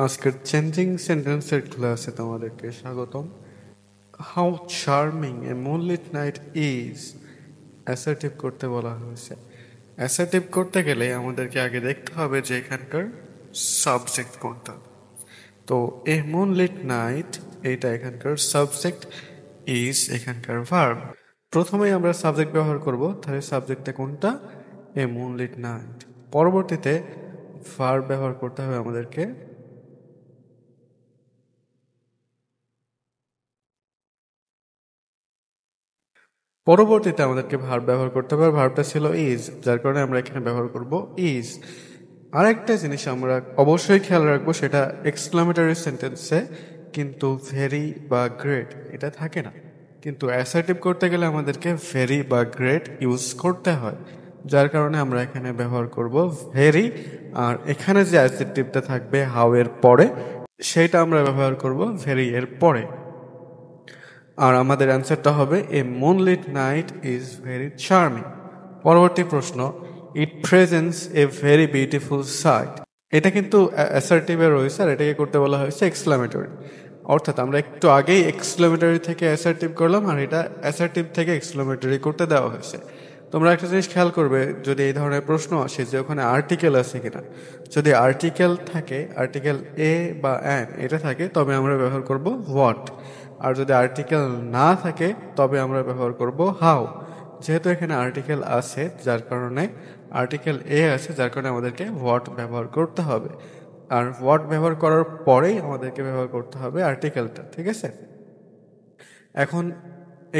আজকের চেঞ্জিং সেন্টেন্সের ক্লাসে তোমাদেরকে স্বাগতম। How charming A moonlit night is assertive করতে বলা হয়েছে। অ্যাসার্টিভ করতে গেলে আমাদেরকে আগে দেখতে হবে যে এখানকার সাবজেক্ট কোনটা। তো এ মুনলিট নাইট এইটা এখানকার সাবজেক্ট, ইজ এখানকার ভার্ব। প্রথমেই আমরা সাবজেক্ট ব্যবহার করব, তাহলে সাবজেক্টটা কোনটা? এ মুনলিট নাইট। পরবর্তীতে ভার্ব ব্যবহার করতে হবে আমাদেরকে। পরবর্তীতে আমাদেরকে ভার্ব ব্যবহার করতে হবে, ভার্বটা ছিল ইজ, যার কারণে আমরা এখানে ব্যবহার করব ইজ। আরেকটা জিনিস আমরা অবশ্যই খেয়াল রাখবো, সেটা এক্সক্লামেটরি সেন্টেন্সে কিন্তু ভেরি বা গ্রেট এটা থাকে না, কিন্তু অ্যাসার্টিভ করতে গেলে আমাদেরকে ভেরি বা গ্রেট ইউজ করতে হয়, যার কারণে আমরা এখানে ব্যবহার করব ভেরি। আর এখানে যে অ্যাডজেক্টিভটা থাকবে হাউ এর পরে, সেটা আমরা ব্যবহার করব ভেরি এর পরে। আর আমাদের অ্যান্সারটা হবে a moonlit night is very charming. পরবর্তী প্রশ্ন, it presents a very beautiful sight. এটা কিন্তু অ্যাসার্টিভে রয়েছে, আর এটাকে করতে বলা হয়েছে এক্সক্লামেটরি। অর্থাৎ আমরা একটু আগেই এক্সক্লামেটরি থেকে অ্যাসার্টিভ করলাম, আর এটা অ্যাসার্টিভ থেকে এক্সক্লামেটরি করতে দেওয়া হয়েছে। তোমরা একটা জিনিস খেয়াল করবে, যদি এই ধরনের প্রশ্ন আসে যে ওখানে আর্টিকেল আছে কিনা। যদি আর্টিকেল থাকে, আর্টিকেল এ বা অ্যান এটা থাকে, তবে আমরা ব্যবহার করব হোয়াট। আর যদি আর্টিকেল না থাকে, তবে আমরা ব্যবহার করব হাউ। যেহেতু এখানে আর্টিকেল আছে, যার কারণে আর্টিকেল এ আছে, যার কারণে আমাদেরকে হোয়াট ব্যবহার করতে হবে। আর হোয়াট ব্যবহার করার পরেই আমাদেরকে ব্যবহার করতে হবে আর্টিকেলটা, ঠিক আছে? এখন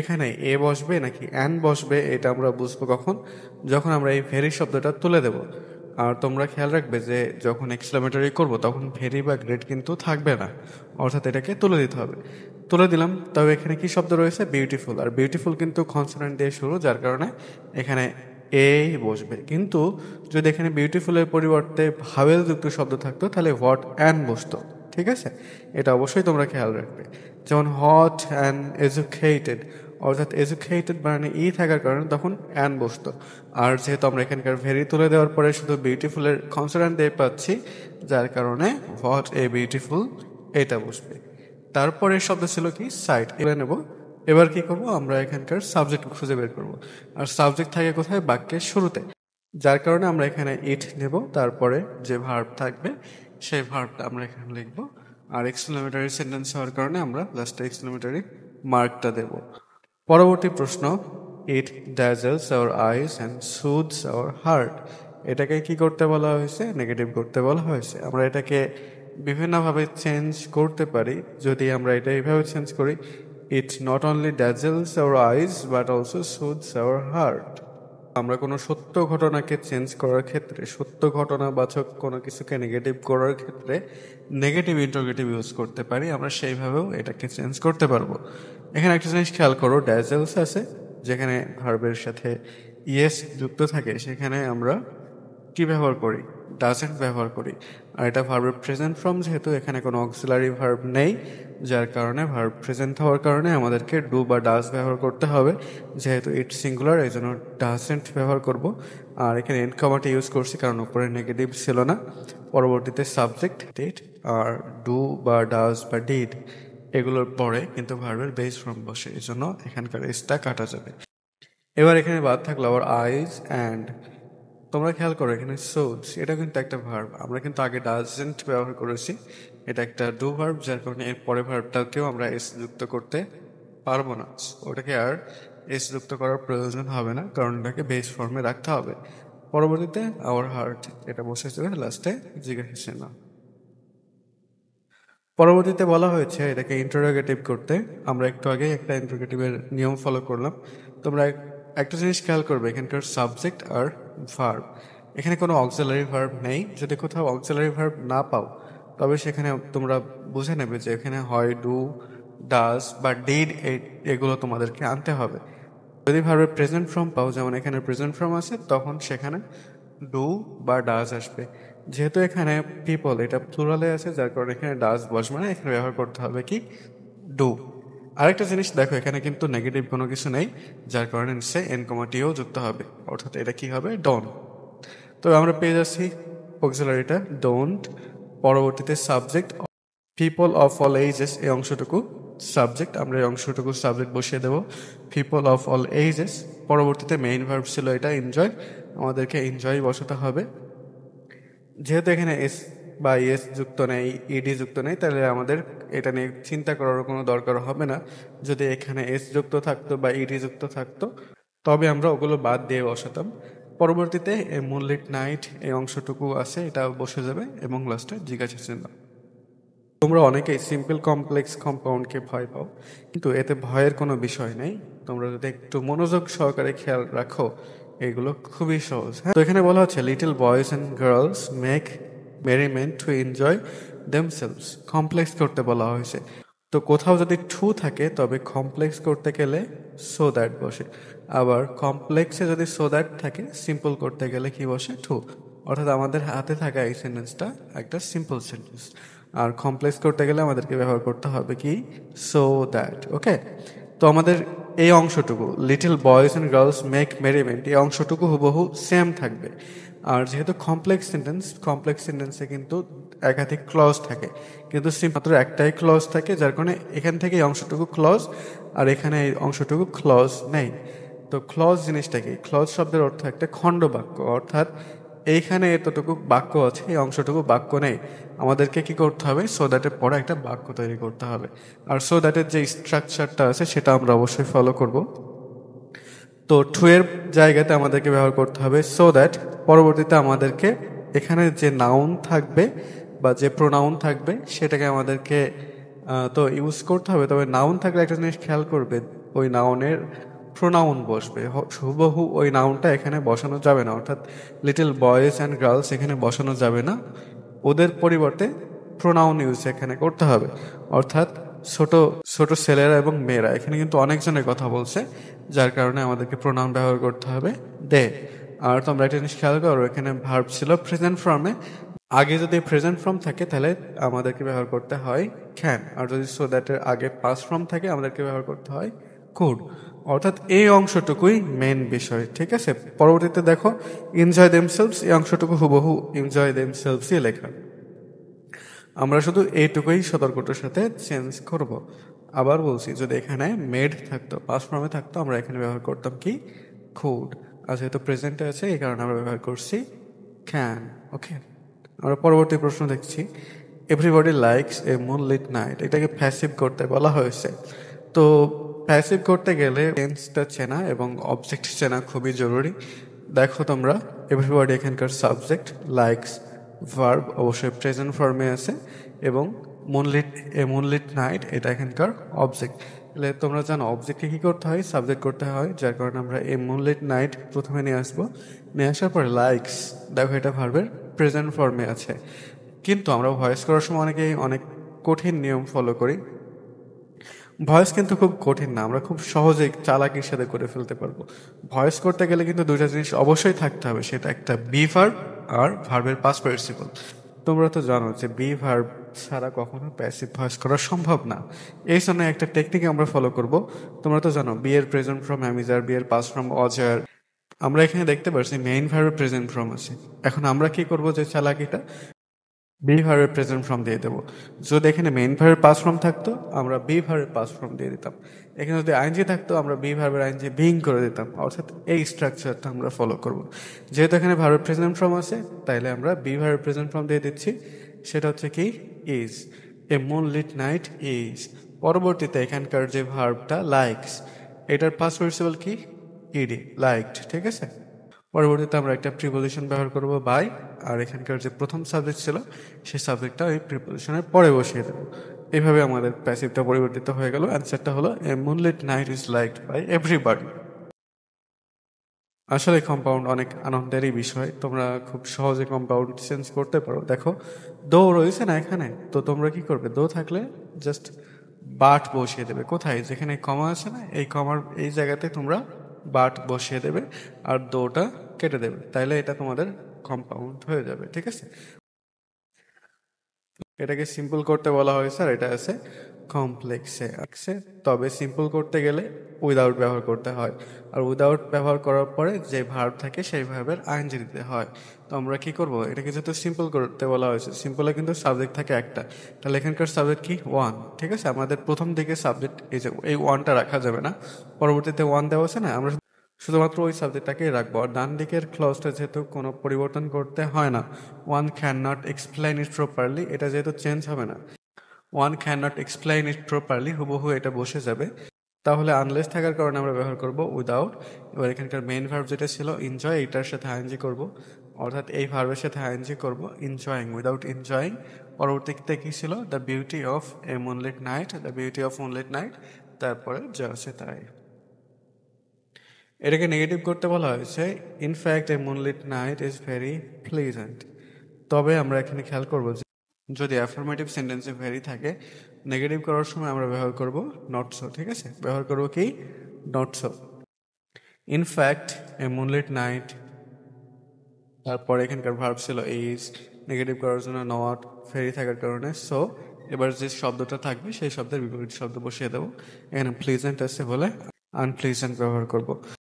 এখানে এ বসবে নাকি অ্যান বসবে, এটা আমরা বুঝবো কখন? যখন আমরা এই ভেরি শব্দটা তুলে দেব। আর তোমরা খেয়াল রাখবে যে যখন এক্সক্লামেটরি করব, তখন ভেরি বা গ্রেট কিন্তু থাকবে না, অর্থাৎ এটাকে তুলে দিতে হবে। তুলে দিলাম, তবে এখানে কি শব্দ রয়েছে? বিউটিফুল। আর বিউটিফুল কিন্তু কনসোনেন্ট দিয়ে শুরু, যার কারণে এখানে এ বসবে। কিন্তু যদি এখানে বিউটিফুলের পরিবর্তে ভাওয়েল যুক্ত শব্দ থাকতো, তাহলে হোয়াট অ্যান বসতো, ঠিক আছে? এটা অবশ্যই তোমরা খেয়াল রাখবে। যেমন হট অ্যান্ড এজুকেটেড, অর্থাৎ এজুকেটেড মানে ই থাকার কারণে তখন অ্যান বসতো। আর যেহেতু আমরা এখানকার ভেরি তুলে দেওয়ার পরে শুধু বিউটিফুলের কনসোনেন্ট দিয়ে পাচ্ছি, যার কারণে হোয়াট এ বিউটিফুল এটা বসবে। তারপরে শব্দ ছিল কি? সাইট। এবার নেব। এবার কি করব? আমরা এখানকার সাবজেক্ট খুঁজে বের করব। আর সাবজেক্ট থাকে কোথায়? বাক্যের শুরুতে, যার কারণে আমরা এখানে ইট নেব। তারপরে যে ভার্ব থাকবে, সেই ভার্বটা আমরা এখানে লিখব। আর এক্সক্লেমেটরি সেন্টেন্স হওয়ার কারণে আমরা লাস্টে এক্সক্লেমেটরি মার্কটা দেব। পরবর্তী প্রশ্ন, it dazzles our eyes and soothes our heart. এটাকে কি করতে বলা হয়েছে? নেগেটিভ করতে বলা হয়েছে। আমরা এটাকে বিভিন্নভাবে চেঞ্জ করতে পারি। যদি আমরা এটা এইভাবে চেঞ্জ করি, it not only dazzles our eyes but also soothes our heart. আমরা কোনো সত্য ঘটনাকে চেঞ্জ করার ক্ষেত্রে, সত্য ঘটনাবাচক কোনো কিছুকে নেগেটিভ করার ক্ষেত্রে নেগেটিভ ইন্টারোগেটিভ ইউজ করতে পারি। আমরা সেইভাবেও এটাকে চেঞ্জ করতে পারবো। এখানে একটা জিনিস খেয়াল করো, ড্যাজেলস আছে, যেখানে ভার্বের সাথে ইয়েস যুক্ত থাকে, সেখানে আমরা কি ব্যবহার করি? ডাজেন্ট ব্যবহার করি। আর এটা ভার্বের প্রেজেন্ট ফর্ম, যেহেতু এখানে কোনো অক্সিলারি ভার্ব নেই, যার কারণে ভার্ব প্রেজেন্ট হওয়ার কারণে আমাদেরকে ডু বা ডাজ ব্যবহার করতে হবে। যেহেতু ইট সিঙ্গুলার, এই জন্য ডাজেন্ট ব্যবহার করব। আর এখানে এন্ড কমাটা ইউজ করছি কারণ উপরে নেগেটিভ ছিল না। পরবর্তীতে সাবজেক্ট ডিড, আর ডু বা ডাজ বা ডিড এগুলোর পরে কিন্তু ভার্বের বেস ফর্ম বসে, এই জন্য এখানকার এসটা কাটা যাবে। এবার এখানে বাদ থাকলো আবার আইজ অ্যান্ড। তোমরা খেয়াল করো, এখানে সোজ এটা কিন্তু একটা ভার্ব, আমরা কিন্তু আগে ডাজেন্ট ব্যবহার করেছি। এটা একটা ডু ভার্ব, যার কারণে এর পরে ভার্বটাকেও আমরা এস যুক্ত করতে পারবো না। ওটাকে আর এস যুক্ত করার প্রয়োজন হবে না, কারণ এটাকে বেস ফর্মে রাখতে হবে। পরবর্তীতে আওয়ার হার্ট এটা বসে যাবে লাস্টে জিজ্ঞাসা না। পরবর্তীতে বলা হয়েছে এটাকে ইন্টারোগেটিভ করতে। আমরা একটু আগে একটা ইন্টারোগেটিভের নিয়ম ফলো করলাম। তোমরা একটা জিনিস খেয়াল করবে, এখানকার সাবজেক্ট আর ভার্ব, এখানে কোনো অক্সিলারি ভার্ব নেই। যদি কোথাও অক্সিলারি ভার্ব না পাও, তবে সেখানে তোমরা বুঝে নেবে যে এখানে হয় ডু, ডাজ বা ডিড, এগুলো তোমাদেরকে আনতে হবে। যদি ভার্বের প্রেজেন্ট ফর্ম পাও, যেমন এখানে প্রেজেন্ট ফর্ম আছে, তখন সেখানে ডু বা ডাজ আসবে। যেহেতু এখানে পিপল এটা প্লুরালে আছে, যার কারণে এখানে ডাজ বসবে না, এখানে ব্যবহার করতে হবে কি? ডু। আরেকটা জিনিস দেখো, এখানে কিন্তু নেগেটিভ কোনো কিছু নেই, যার কারণে নিশ্চয়ই এন কমাটিও যুক্ত হবে, অর্থাৎ এটা কি হবে? ডন। তো আমরা পেয়ে যাচ্ছি অক্সিলারিটা ডোন্ট। পরবর্তীতে subject people of all ages, এই অংশটুকু সাবজেক্ট, আমরা এই অংশটুকু সাবজেক্ট বসিয়ে দেব পিপল অফ অল এজেস। পরবর্তীতে মেইন ভার্ব ছিল এটা এনজয়, আমাদেরকে এনজয় বসাতে হবে। যেহেতু এখানে এস বা এস যুক্ত নেই, ইডি যুক্ত নেই, তাহলে আমাদের এটা নিয়ে চিন্তা করার কোনো দরকার হবে না। যদি এখানে এস যুক্ত থাকতো বা ইডি যুক্ত থাকতো তবে আমরা ওগুলো বাদ দিয়ে বসাতাম। পরবর্তীতে এ মুনলিট নাইট এই অংশটুকু আছে, এটা বসে যাবে এবং লাস্টে জিজ্ঞাসা চিহ্ন। তোমরা অনেকেই সিম্পল কমপ্লেক্স কম্পাউন্ডকে ভয় পাও, কিন্তু এতে ভয়ের কোনো বিষয় নেই। তোমরা যদি একটু মনোযোগ সহকারে খেয়াল রাখো এগুলো খুবই সহজ। হ্যাঁ, তো এখানে বলা হচ্ছে little boys and girls make merriment to enjoy themselves, complex করতে বলা হয়েছে। তো কোথাও যদি টু থাকে তবে কমপ্লেক্স করতে গেলে সো দ্যাট বসে, আবার কমপ্লেক্সে যদি সো দ্যাট থাকে সিম্পল করতে গেলে কি বসে, টু। অর্থাৎ আমাদের হাতে থাকা এই সেন্টেন্সটা একটা সিম্পল সেন্টেন্স, আর কমপ্লেক্স করতে গেলে আমাদেরকে ব্যবহার করতে হবে কি, সো দ্যাট। ওকে, তো আমাদের এই অংশটুকু little boys and girls make merriment, এই অংশটুকু হুবহু সেম থাকবে। আর যেহেতু কমপ্লেক্স সেন্টেন্সে কিন্তু একাধিক ক্লজ থাকে, কিন্তু মাত্র একটাই ক্লজ থাকে, যার কারণে এখান থেকে এই অংশটুকু ক্লজ আর এখানে এই অংশটুকু ক্লজ নেই। তো ক্লজ জিনিসটা কি, ক্লজ শব্দের অর্থ একটা খণ্ড বাক্য, অর্থাৎ এইখানে এতটুকু বাক্য আছে, এই অংশটুকু বাক্য নেই। আমাদেরকে কি করতে হবে, সো দ্যাটের পরে একটা বাক্য তৈরি করতে হবে। আর সো দ্যাটের যে স্ট্রাকচারটা আছে সেটা আমরা অবশ্যই ফলো করব। তো টু এর জায়গাতে আমাদেরকে ব্যবহার করতে হবে সো দ্যাট। পরবর্তীতে আমাদেরকে এখানে যে নাউন থাকবে বা যে প্রোনাউন থাকবে সেটাকে আমাদেরকে তো ইউজ করতে হবে। তবে নাউন থাকলে একটা জিনিস খেয়াল করবে, ওই নাউনের প্রোনাউন বসবে, হুবহু ওই নাউনটা এখানে বসানো যাবে না। অর্থাৎ লিটল বয়েজ অ্যান্ড গার্লস এখানে বসানো যাবে না, ওদের পরিবর্তে প্রোনাউন ইউজ এখানে করতে হবে। অর্থাৎ ছোট ছোট ছেলেরা এবং মেয়েরা, এখানে কিন্তু অনেকজনের কথা বলছে, যার কারণে আমাদেরকে প্রোনাউন ব্যবহার করতে হবে দে। আর তোমরা একটা জিনিস খেয়াল করো, এখানে ভার্ব ছিল প্রেজেন্ট ফর্মে, আগে যদি প্রেজেন্ট ফর্ম থাকে তাহলে আমাদেরকে ব্যবহার করতে হয় ক্যান, আর যদি সো দ্যাটের আগে পাস্ট ফর্ম থাকে আমাদেরকে ব্যবহার করতে হয় কুড। অর্থাৎ এই অংশটুকুই মেন বিষয়, ঠিক আছে। পরবর্তীতে দেখো এনজয় দেমসেলভস, এই অংশটুকু হুবহু এনজয় দেমসেলভসই লেখা, আমরা শুধু এইটুকুই সতর্কতার সাথে চেঞ্জ করব। আবার বলছি, যদি এখানে মেড থাকতো, পাস্ট ফর্মে থাকতো, আমরা এখানে ব্যবহার করতাম কি, কুড। আর যেহেতু প্রেজেন্টে আছে এই কারণে আমরা ব্যবহার করছি ক্যান। ওকে, আমরা পরবর্তী প্রশ্ন দেখছি, everybody likes a moonlit night, এটাকে প্যাসিভ করতে বলা হয়েছে। তো প্যাসিভ করতে গেলে টেন্সটা চেনা এবং অবজেক্ট চেনা খুবই জরুরি। দেখো তোমরা, এভরিবডি এখানকার সাবজেক্ট, লাইকস ভার্ব অবশ্যই প্রেজেন্ট ফর্মে আছে, এবং মুনলিট এ মুনলিট নাইট এটা এখানকার অবজেক্ট। তাহলে তোমরা জানো অবজেক্টকে কী করতে হয়, সাবজেক্ট করতে হয়, যার কারণে আমরা এ মুনলিট নাইট প্রথমে নিয়ে আসবো। নিয়ে আসার পরে লাইকস, দেখো এটা ভার্বের প্রেজেন্ট ফর্মে আছে। কিন্তু আমরা ভয়েস করার সময় অনেকেই অনেক কঠিন নিয়ম ফলো করি। ভয়েস কিন্তু খুব কঠিন না, আমরা খুব সহজেই চালাকির সাথে করে ফেলতে পারবো। ভয়েস করতে গেলে কিন্তু দুইটা জিনিস অবশ্যই থাকতে হবে, সেটা একটা বি ভার্ব আর ভার্বের পাস্ট পার্টিসিপল। তোমরা তো জানো যে বি ভার্ব ছাড়া কখনো প্যাসিভ ভয়েস করা সম্ভব না। এই জন্য একটা টেকনিক আমরা ফলো করব। তোমরা তো জানো বি এর প্রেজেন্ট ফ্রম অ্যামিজার, বি এর পাস্ট ফ্রম অজার। আমরা এখানে দেখতে পাচ্ছি মেইন ভার্বের প্রেজেন্ট ফ্রম আছে। এখন আমরা কি করব, যে চালাকিটা, বি ভার্বের প্রেজেন্ট ফর্ম দিয়ে দেবো। যদি এখানে মেইন ভার্বের পাস্ট ফর্ম থাকতো আমরা বি ভার্বের পাস্ট ফর্ম দিয়ে দিতাম। এখানে যদি আইনজি থাকতো আমরা বি ভার্বের আইনজি বিং করে দিতাম। অর্থাৎ এই স্ট্রাকচারটা আমরা ফলো করব। যেহেতু এখানে ভার্বের প্রেজেন্ট ফর্ম আছে তাইলে আমরা বি ভার্বের প্রেজেন্ট ফর্ম দিয়ে দিচ্ছি, সেটা হচ্ছে কি, is. A moonlit night is. পরবর্তীতে এখানকার যে ভার্বটা লাইকস, এটার পাস্ট পার্টিসিপল কি, ইডি, লাইকড, ঠিক আছে। পরবর্তীতে আমরা একটা প্রিপোজিশন ব্যবহার করব বাই, আর এখানকার যে প্রথম সাবজেক্ট ছিল সেই সাবজেক্টটা ওই প্রিপোজিশনের পরে বসিয়ে দেবো। এইভাবে আমাদের প্যাসিভটা পরিবর্তিত হয়ে গেল। অ্যান্সারটা হলো a moonlit night is liked by everybody. আসলে কম্পাউন্ড অনেক আনন্দেরই বিষয়, তোমরা খুব সহজে কম্পাউন্ড চেঞ্জ করতে পারো। দেখো দো রয়েছে না এখানে, তো তোমরা কি করবে, দো থাকলে জাস্ট বাট বসিয়ে দেবে। কোথায়, যেখানে কমা আছে না, এই কমার এই জায়গাতে তোমরা বাট বসিয়ে দেবে আর দোটা কেটে দেবে, তাইলে এটা তোমাদের কম্পাউন্ড হয়ে যাবে, ঠিক আছে। এটাকে সিম্পল করতে বলা হয়েছে আর এটা আছে কমপ্লেক্সে। তবে সিম্পল করতে গেলে উইদাউট ব্যবহার করতে হয়, আর উইদাউট ব্যবহার করার পরে যে ভার্ব থাকে সেই ভার্বের আইএনজি দিতে হয়। তো আমরা কি করব, এটাকে যেহেতু সিম্পল করতে বলা হয়েছে, সিম্পলে কিন্তু সাবজেক্ট থাকে একটা, তাহলে এখানকার সাবজেক্ট কি ওয়ান। ঠিক আছে, আমাদের প্রথম দিকে সাবজেক্ট এই যে এই ওয়ানটা রাখা যাবে না, পরবর্তীতে ওয়ান দেওয়া আছে না, আমরা শুধুমাত্র ওই সাবজেক্টটাকেই রাখবো। আর ডান দিকের ক্লজটা যেহেতু কোনো পরিবর্তন করতে হয় না, one can not explain it properly, এটা যেহেতু চেঞ্জ হবে না, one can not explain it properly হুবহু এটা বসে যাবে। তাহলে আনলেস থাকার কারণে আমরা ব্যবহার করব উইদাউট। এবার এখানকার মেইন ভার্ব যেটা ছিল এনজয়, এটার সাথে আইএনজি করব, অর্থাৎ এই ভার্বের সাথে আইএনজি করব, এনজয়িং, উইদাউট এনজয়িং। পরবর্তীতে কি ছিল, the beauty of A moonlit night, the beauty of moonlit night, তারপরে যা আছে তাই। এটাকে নেগেটিভ করতে বলা হয়েছে, in fact A moonlit night is very pleasant. তবে আমরা এখানে খেয়াল করব যে যদি অ্যাফার্মেটিভ সেন্টেন্সে ভেরি থাকে, নেগেটিভ করার সময় আমরা ব্যবহার করব নট সো। ঠিক আছে, ব্যবহার করব কি, not so. In fact A moonlit night, তারপর এখানকার ভার্ব ছিল ইজ, নেগেটিভ করার জন্য নট, ভেরি থাকার কারণে সো। এবার যে শব্দটা থাকবে সেই শব্দের বিপরীত শব্দ বসিয়ে দেবো। এখানে প্লিজেন্ট আছে বলে আনপ্লিজেন্ট ব্যবহার করব।